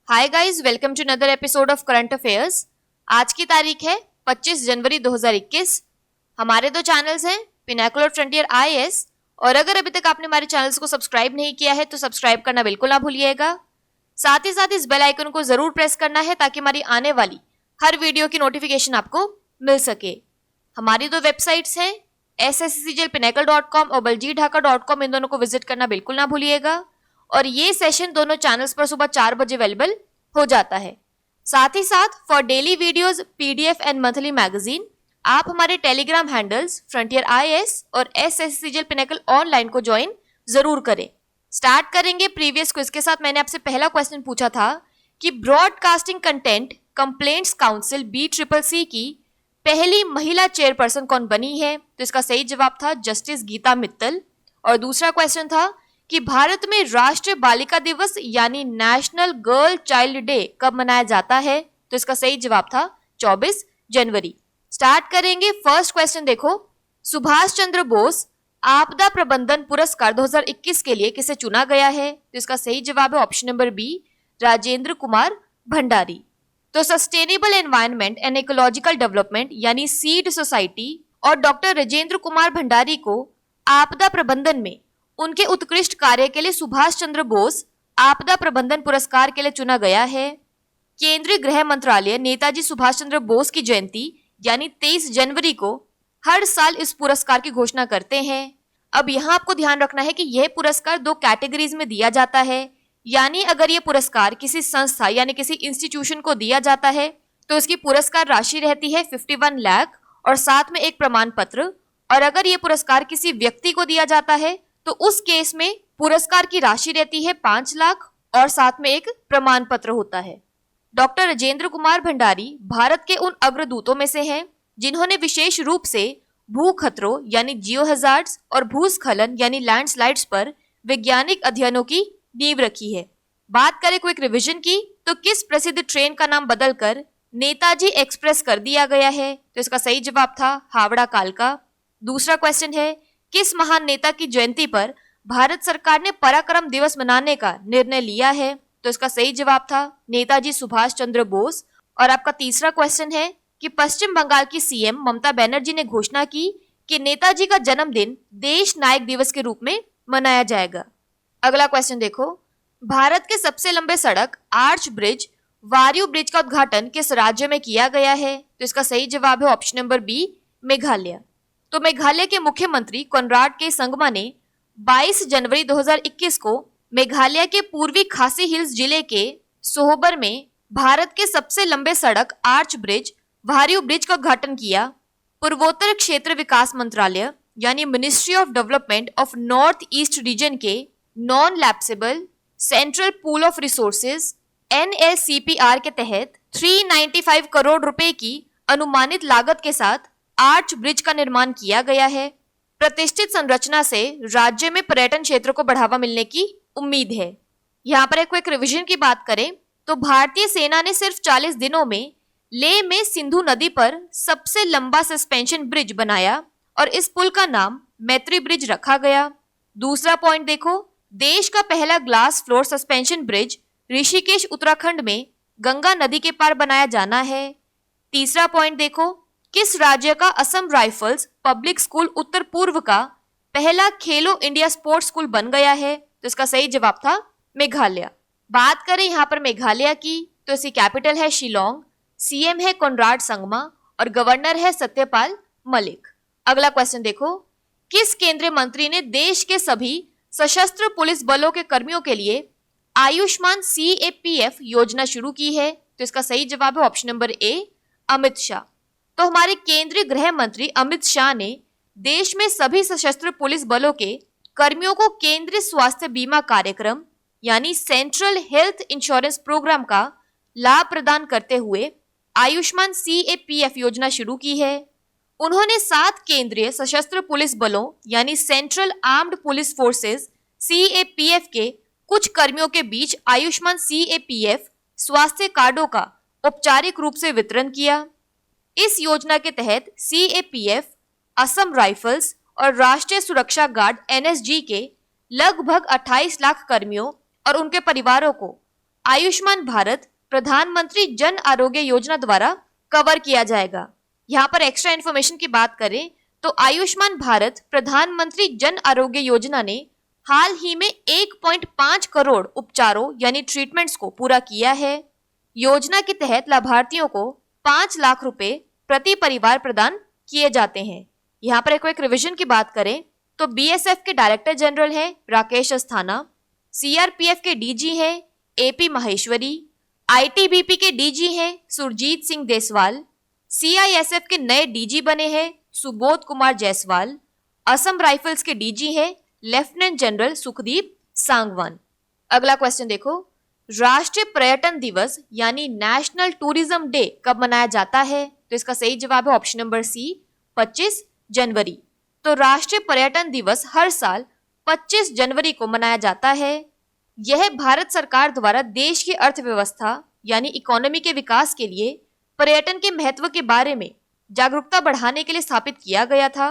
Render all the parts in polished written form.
Hi guys, welcome to another episode of current affairs. आज की तारीख है 25 जनवरी 2021। हमारे दो चैनल्स हैं, पिनाकल और फ्रंटियर आईएएस। और अगर अभी तक आपने हमारे चैनल्स को सब्सक्राइब नहीं किया है तो सब्सक्राइब करना बिल्कुल ना भूलिएगा। साथ ही साथ इस बेल आइकन को जरूर प्रेस करना है ताकि हमारी आने वाली हर वीडियो की नोटिफिकेशन आपको मिल सके। हमारी दो वेबसाइट्स हैं, sscglpinacle.com और baljeetdhaka.com। इन दोनों को विजिट करना बिल्कुल ना भूलिएगा। और ये सेशन दोनों चैनल्स पर सुबह 4 बजे अवेलेबल हो जाता है। साथ ही साथ for daily videos, PDF and monthly magazine आप हमारे टेलीग्राम हैंडल्स फ्रंटियर आईएएस और एसएससीजीएल पिनेकल ऑनलाइन को ज्वाइन जरूर करें। स्टार्ट करेंगे प्रीवियस क्विज के साथ। मैंने आपसे पहला क्वेश्चन पूछा था कि broadcasting content complaints council BCCC की पहली महिला चेयरपर्सन कौन बनी है? तो इसका सही जवाब था जस्टिस गीता मित्तल। और दूसरा क्वेश्चन था कि भारत में राष्ट्रीय बालिका दिवस यानी नेशनल गर्ल चाइल्ड डे कब मनाया जाता है? तो इसका सही जवाब था 24 जनवरी। स्टार्ट करेंगे फर्स्ट क्वेश्चन। देखो, सुभाष चंद्र बोस आपदा प्रबंधन पुरस्कार 2021 के लिए किसे चुना गया है? तो इसका सही जवाब है option number B, Rajendra Kumar Bhandari. तो sustainable environment and ecological development यानी सीड सोसाइटी और डॉक्टर राजेंद्र कुमार भंडारी को आपदा प्रबंधन में उनके उत्कृष्ट कार्य के लिए सुभाष चंद्र बोस आपदा प्रबंधन पुरस्कार के लिए चुना गया है। केंद्रीय गृह मंत्रालय नेताजी सुभाष चंद्र बोस की जयंती यानी 23 जनवरी को हर साल इस पुरस्कार की घोषणा करते हैं। अब यहाँ आपको ध्यान रखना है कि यह पुरस्कार दो कैटेगरीज में दिया जाता है। यानी अगर यह पुरस्कार किसी संस्था यानी किसी इंस्टीट्यूशन को दिया जाता है तो उसकी पुरस्कार राशि रहती है 51 लाख और साथ में एक प्रमाण पत्र। और अगर यह पुरस्कार किसी व्यक्ति को दिया जाता है तो उस केस में पुरस्कार की राशि रहती है 5 लाख और साथ में एक प्रमाण पत्र होता है। डॉक्टर राजेंद्र कुमार भंडारी भारत के उन अग्रदूतों में से हैं जिन्होंने विशेष रूप से भू खतरों यानी जियो हजार्ड्स और भूस्खलन यानी लैंडस्लाइड्स पर वैज्ञानिक अध्ययनों की नींव रखी है। बात करें क्विक रिवीजन की तो किस प्रसिद्ध ट्रेन का नाम बदलकर नेताजी एक्सप्रेस कर दिया गया है? तो इसका सही जवाब था हावड़ा कालका। दूसरा क्वेश्चन है, किस महान नेता की जयंती पर भारत सरकार ने पराक्रम दिवस मनाने का निर्णय लिया है? तो इसका सही जवाब था नेताजी सुभाष चंद्र बोस। और आपका तीसरा क्वेश्चन है कि पश्चिम बंगाल की सीएम ममता बनर्जी ने घोषणा की कि नेताजी का जन्मदिन देश नायक दिवस के रूप में मनाया जाएगा। अगला क्वेश्चन देखो, भारत के सबसे लंबे सड़क आर्च ब्रिज वारियो ब्रिज का उद्घाटन किस राज्य में किया गया है? तो इसका सही जवाब है ऑप्शन नंबर बी, मेघालय। तो मेघालय के मुख्यमंत्री कोनराड के संगमा ने 22 जनवरी 2021 को मेघालय के पूर्वी खासी हिल्स जिले के सोहबर में भारत के सबसे लंबे सड़क आर्च ब्रिज वारियो ब्रिज का उद्घाटन किया। पूर्वोत्तर क्षेत्र विकास मंत्रालय यानी Ministry of Development of North East Region के non lapsable central pool of resources NLCPR के तहत 395 करोड़ रुपए की अनुमानित लागत के साथ आर्च ब्रिज का निर्माण किया गया है। प्रतिष्ठित संरचना से राज्य में पर्यटन क्षेत्र को बढ़ावा मिलने की उम्मीद है। यहाँ पर एक रिवीजन की बात करें तो भारतीय सेना ने सिर्फ 40 दिनों में लेह में सिंधु नदी पर सबसे लंबा सस्पेंशन ब्रिज बनाया और इस पुल का नाम मैत्री ब्रिज रखा गया। दूसरा पॉइंट देखो, देश का पहला glass floor suspension bridge Rishikesh Uttarakhand में गंगा नदी के पार बनाया जाना है। तीसरा पॉइंट देखो, किस राज्य का असम राइफल्स पब्लिक स्कूल उत्तर पूर्व का पहला खेलो इंडिया स्पोर्ट्स स्कूल बन गया है? तो इसका सही जवाब था मेघालय। बात करें यहाँ पर मेघालय की तो इसकी कैपिटल है शिलोंग, सीएम है कोनराड संगमा और गवर्नर है सत्यपाल मलिक। अगला क्वेश्चन देखो, किस केंद्रीय मंत्री ने देश के सभी सशस्त्र पुलिस बलों के कर्मियों के लिए आयुष्मान CAPF योजना शुरू की है? तो इसका सही जवाब है option number A, Amit Shah. तो हमारे केंद्रीय गृह मंत्री अमित शाह ने देश में सभी सशस्त्र पुलिस बलों के कर्मियों को केंद्रीय स्वास्थ्य बीमा कार्यक्रम यानी सेंट्रल हेल्थ इंश्योरेंस प्रोग्राम का लाभ प्रदान करते हुए आयुष्मान CAPF योजना शुरू की है। उन्होंने 7 केंद्रीय सशस्त्र पुलिस बलों यानी central armed police forces CAPF के कुछ कर्मियों के बीच आयुष्मान CAPF स्वास्थ्य कार्डों का औपचारिक रूप से वितरण किया। इस योजना के तहत CAPF, असम राइफल्स और राष्ट्रीय सुरक्षा गार्ड NSG के लगभग 28 लाख कर्मियों और उनके परिवारों को आयुष्मान भारत प्रधानमंत्री जन आरोग्य योजना द्वारा कवर किया जाएगा। यहाँ पर एक्स्ट्रा इन्फॉर्मेशन की बात करें तो आयुष्मान भारत प्रधानमंत्री जन आरोग्य योजना ने हाल ही में 1.5 करोड़ उपचारों यानी ट्रीटमेंट्स को पूरा किया है। योजना के तहत लाभार्थियों को 5 लाख रुपए प्रति परिवार प्रदान किए जाते हैं। यहाँ पर एक रिविजन की बात करें तो बीएसएफ के डायरेक्टर जनरल है राकेश अस्थाना, सीआरपीएफ के डीजी है एपी माहेश्वरी, आईटीबीपी के डीजी हैं सुरजीत सिंह देसवाल, सीआईएसएफ के नए डीजी बने हैं सुबोध कुमार जायसवाल, असम राइफल्स के डीजी हैं लेफ्टिनेंट जनरल सुखदीप सांगवान। अगला क्वेश्चन देखो, राष्ट्रीय पर्यटन दिवस यानी नेशनल टूरिज्म डे कब मनाया जाता है? तो इसका सही जवाब है ऑप्शन नंबर सी 25 जनवरी। तो राष्ट्रीय पर्यटन दिवस हर साल 25 जनवरी को मनाया जाता है। यह भारत सरकार द्वारा देश की अर्थव्यवस्था यानी इकोनॉमी के विकास के लिए पर्यटन के महत्व के बारे में जागरूकता बढ़ाने के लिए स्थापित किया गया था।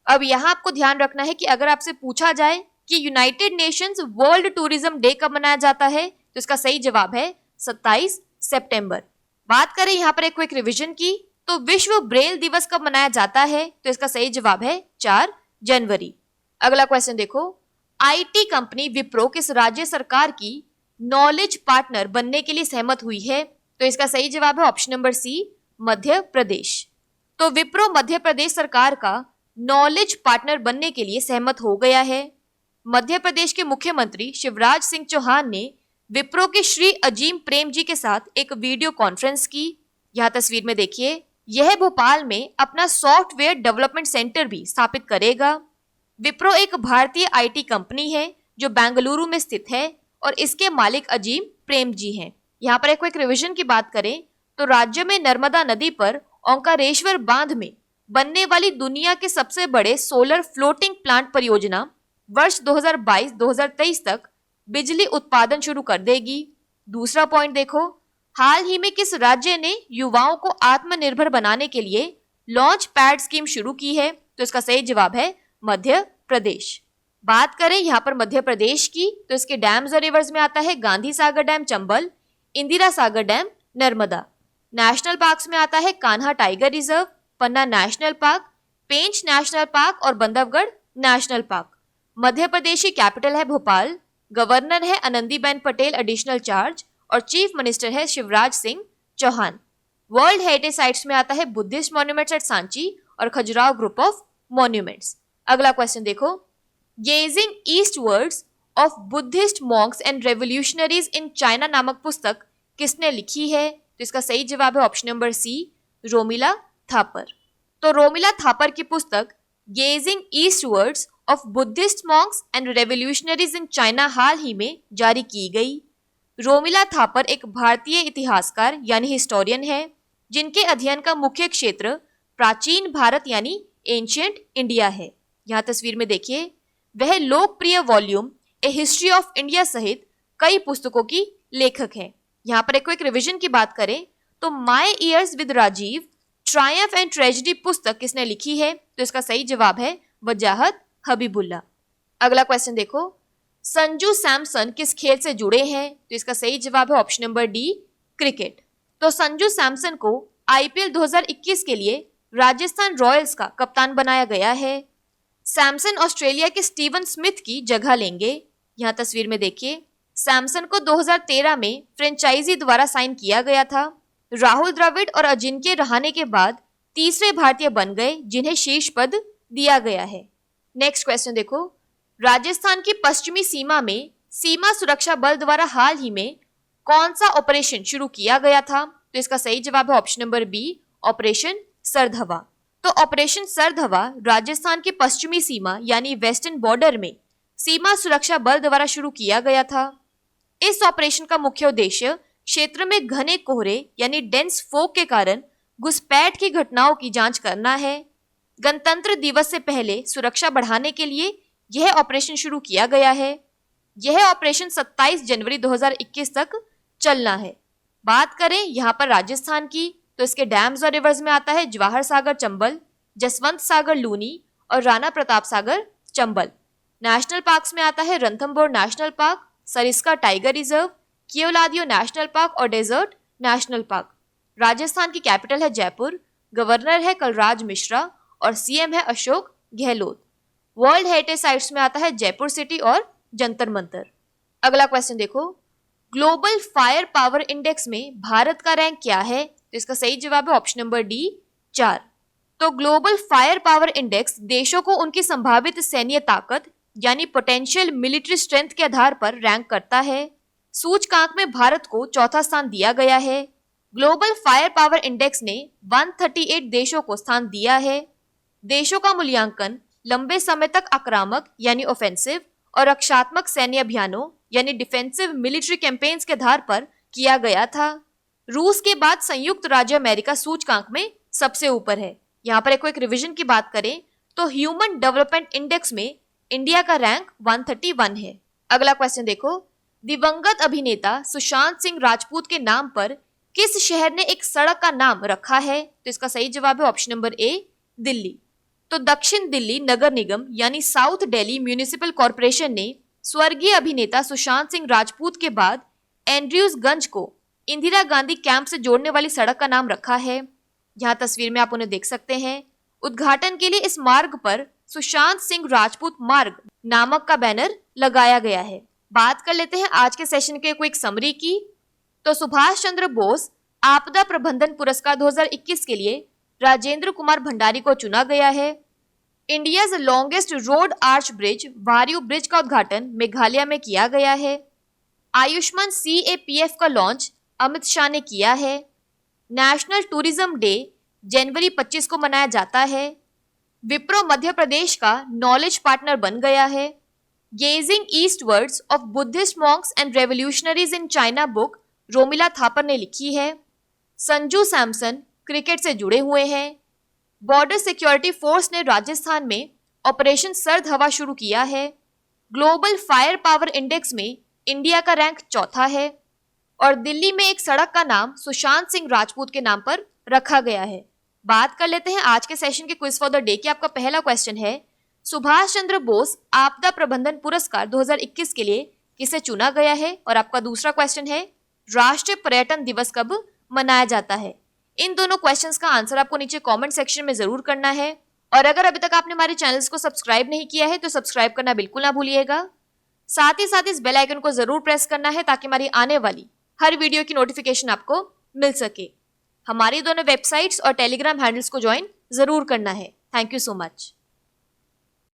अब यहाँ आपको ध्यान रखना है कि अगर आपसे पूछा जाए कि United Nations world tourism day कब मनाया जाता है तो इसका सही जवाब है 27 सितंबर। बात करें यहाँ पर एक क्विक रिवीजन की तो विश्व ब्रेल दिवस कब मनाया जाता है तो इसका सही जवाब है 4 जनवरी। अगला क्वेश्चन देखो, आईटी कंपनी विप्रो किस राज्य सरकार की नॉलेज पार्टनर बनने के लिए सहमत हुई है? तो इसका सही जवाब है ऑप्शन नंबर सी मध्य प्रदेश। तो विप्रो मध्य प्रदेश सरकार का नॉलेज पार्टनर बनने के लिए सहमत हो गया है। मध्य प्रदेश के मुख्यमंत्री शिवराज सिंह चौहान ने विप्रो के श्री अजीम प्रेम जी के साथ एक वीडियो कॉन्फ्रेंस की। यह तस्वीर में देखिए, यह भोपाल में अपना सॉफ्टवेयर डेवलपमेंट सेंटर भी स्थापित करेगा। विप्रो एक भारतीय आईटी कंपनी है जो बेंगलुरु में स्थित है और इसके मालिक अजीम प्रेम जी हैं। यहाँ पर एक रिवीजन की बात करें तो राज्य में नर्मदा नदी पर ओंकारेश्वर बांध में बनने वाली दुनिया के सबसे बड़े सोलर फ्लोटिंग प्लांट परियोजना वर्ष 2022-2023 तक बिजली उत्पादन शुरू कर देगी। दूसरा पॉइंट देखो, हाल ही में किस राज्य ने युवाओं को आत्मनिर्भर बनाने के लिए लॉन्च पैड स्कीम शुरू की है? तो इसका सही जवाब है मध्य प्रदेश। बात करें यहाँ पर मध्य प्रदेश की तो इसके डैम्स और रिवर्स में आता है Gandhi Sagar dam Chambal, Indira Sagar dam Narmada. National parks में आता है कान्हा टाइगर रिजर्व, पन्ना नेशनल पार्क, पेंच नेशनल पार्क और बंधवगढ़ नेशनल पार्क। मध्य प्रदेश की कैपिटल है भोपाल, गवर्नर है आनंदीबेन पटेल एडिशनल चार्ज और चीफ मिनिस्टर है Shivraj Singh Chouhan. World heritage sites में आता है बुद्धिस्ट मॉन्यूमेंट्स एट सांची और खजुराहो ग्रुप ऑफ मॉन्यूमेंट्स। अगला क्वेश्चन देखो, gazing eastwards of Buddhist monks and revolutionaries in China नामक पुस्तक किसने लिखी है? तो इसका सही जवाब है option number C Romila Thapar. तो रोमिला थापर की पुस्तक gazing eastwards of Buddhist monks and revolutionaries in China हाल ही में जारी की गई। रोमिला थापर एक भारतीय इतिहासकार यानी हिस्टोरियन है जिनके अध्ययन का मुख्य क्षेत्र प्राचीन भारत यानी एंशिएंट इंडिया है। यहाँ तस्वीर में देखिए, वह लोकप्रिय volume A history of India सहित कई पुस्तकों की लेखक है। यहाँ पर एक रिवीजन की बात करें तो my years with Rajiv triumph and tragedy पुस्तक किसने लिखी है? तो इसका सही जवाब है वजाहत हबीबुल्ला। अगला क्वेश्चन देखो, संजू सैमसन किस खेल से जुड़े हैं? तो इसका सही जवाब है ऑप्शन नंबर डी क्रिकेट। तो संजू सैमसन को आईपीएल 2021 के लिए राजस्थान रॉयल्स का कप्तान बनाया गया है। सैमसन ऑस्ट्रेलिया के स्टीवन स्मिथ की जगह लेंगे। यहाँ तस्वीर में देखिए, सैमसन को 2013 में फ्रेंचाइजी द्वारा साइन किया गया था। राहुल द्रविड़ और अजिंक्य रहाणे के बाद तीसरे भारतीय बन गए जिन्हें शीर्ष पद दिया गया है। नेक्स्ट क्वेश्चन देखो, राजस्थान की पश्चिमी सीमा में सीमा सुरक्षा बल द्वारा हाल ही में कौन सा ऑपरेशन शुरू किया गया था? तो इसका सही जवाब है ऑप्शन नंबर बी ऑपरेशन सरधवा। तो ऑपरेशन सरधवा राजस्थान की पश्चिमी सीमा यानी वेस्टर्न बॉर्डर में सीमा सुरक्षा बल द्वारा शुरू किया गया था। इस ऑपरेशन का मुख्य उद्देश्य क्षेत्र में घने कोहरे यानी डेंस फोग के कारण घुसपैठ की घटनाओं की जांच करना है। गणतंत्र दिवस से पहले सुरक्षा बढ़ाने के लिए यह ऑपरेशन शुरू किया गया है। यह ऑपरेशन 27 जनवरी 2021 तक चलना है। बात करें यहाँ पर राजस्थान की तो इसके डैम्स और रिवर्स में आता है जवाहर सागर चंबल, जसवंत सागर लूनी और राणा प्रताप सागर चंबल। नेशनल पार्क्स में आता है Ranthambore national park, Sariska tiger reserve, Keoladeo national park और डेजर्ट नेशनल पार्क। राजस्थान की कैपिटल है जयपुर, गवर्नर है कलराज मिश्रा और सीएम है Ashok Gehlot. World heritage sites में आता है जयपुर सिटी और जंतर मंतर। अगला क्वेश्चन देखो, ग्लोबल फायर पावर इंडेक्स में भारत का रैंक क्या है? तो इसका सही जवाब है ऑप्शन नंबर डी 4। तो ग्लोबल फायर पावर इंडेक्स देशों को उनकी संभावित सैन्य ताकत यानी पोटेंशियल मिलिट्री स्ट्रेंथ के आधार पर रैंक करता है। सूचकांक में भारत को चौथा स्थान दिया गया है। ग्लोबल फायर पावर इंडेक्स ने 138 देशों को स्थान दिया है। देशों का मूल्यांकन लंबे समय तक आक्रामक यानी ऑफेंसिव और रक्षात्मक सैन्य अभियानों यानी डिफेंसिव मिलिट्री कैंपेन्स के आधार पर किया गया था। रूस के बाद संयुक्त राज्य अमेरिका सूचकांक में सबसे ऊपर है। यहाँ पर एक रिवीजन की बात करें तो ह्यूमन डेवलपमेंट इंडेक्स में इंडिया का रैंक 131 है। अगला क्वेश्चन देखो, दिवंगत अभिनेता सुशांत सिंह राजपूत के नाम पर किस शहर ने एक सड़क का नाम रखा है? तो इसका सही जवाब है ऑप्शन नंबर ए दिल्ली। तो दक्षिण दिल्ली नगर निगम यानी साउथ दिल्ली म्यूनिसिपल कॉर्पोरेशन ने स्वर्गीय अभिनेता सुशांत सिंह राजपूत के बाद एंड्रयूजगंज को इंदिरा गांधी कैंप से जोड़ने वाली सड़क का नाम रखा है। यहाँ तस्वीर में आप उन्हें देख सकते हैं। उद्घाटन के लिए इस मार्ग पर सुशांत सिंह राजपूत मार्ग नामक का बैनर लगाया गया है। बात कर लेते हैं आज के सेशन के क्विक समरी की। तो सुभाष चंद्र बोस आपदा प्रबंधन पुरस्कार 2021 के लिए राजेंद्र कुमार भंडारी को चुना गया है। India's longest road arch bridge Wario bridge का उद्घाटन मेघालय में किया गया है। आयुष्मान CAPF का लॉन्च अमित शाह ने किया है। नेशनल टूरिज्म डे जनवरी 25 को मनाया जाता है। विप्रो मध्य प्रदेश का नॉलेज पार्टनर बन गया है। Gazing eastwards of Buddhist monks and revolutionaries in China book Romila Thapar ने लिखी है। संजू सैमसन क्रिकेट से जुड़े हुए हैं। बॉर्डर सिक्योरिटी फोर्स ने राजस्थान में ऑपरेशन सर्द हवा शुरू किया है। ग्लोबल फायर पावर इंडेक्स में इंडिया का रैंक चौथा है और दिल्ली में एक सड़क का नाम सुशांत सिंह राजपूत के नाम पर रखा गया है। बात कर लेते हैं आज के सेशन के क्विज फॉर द डे की। आपका पहला क्वेश्चन है, सुभाष चंद्र बोस आपदा प्रबंधन पुरस्कार 2021 के लिए किसे चुना गया है? और आपका दूसरा क्वेश्चन है, राष्ट्रीय पर्यटन दिवस कब मनाया जाता है? इन दोनों क्वेश्चंस का आंसर आपको नीचे कमेंट सेक्शन में जरूर करना है। और अगर अभी तक आपने हमारे चैनल्स को सब्सक्राइब नहीं किया है तो सब्सक्राइब करना बिल्कुल ना भूलिएगा। साथ ही साथ इस बेल आइकन को जरूर प्रेस करना है ताकि हमारी आने वाली हर वीडियो की नोटिफिकेशन आपको मिल सके। हमारी दोनों वेबसाइट्स और टेलीग्राम हैंडल्स को ज्वाइन जरूर करना है। Thank you so much.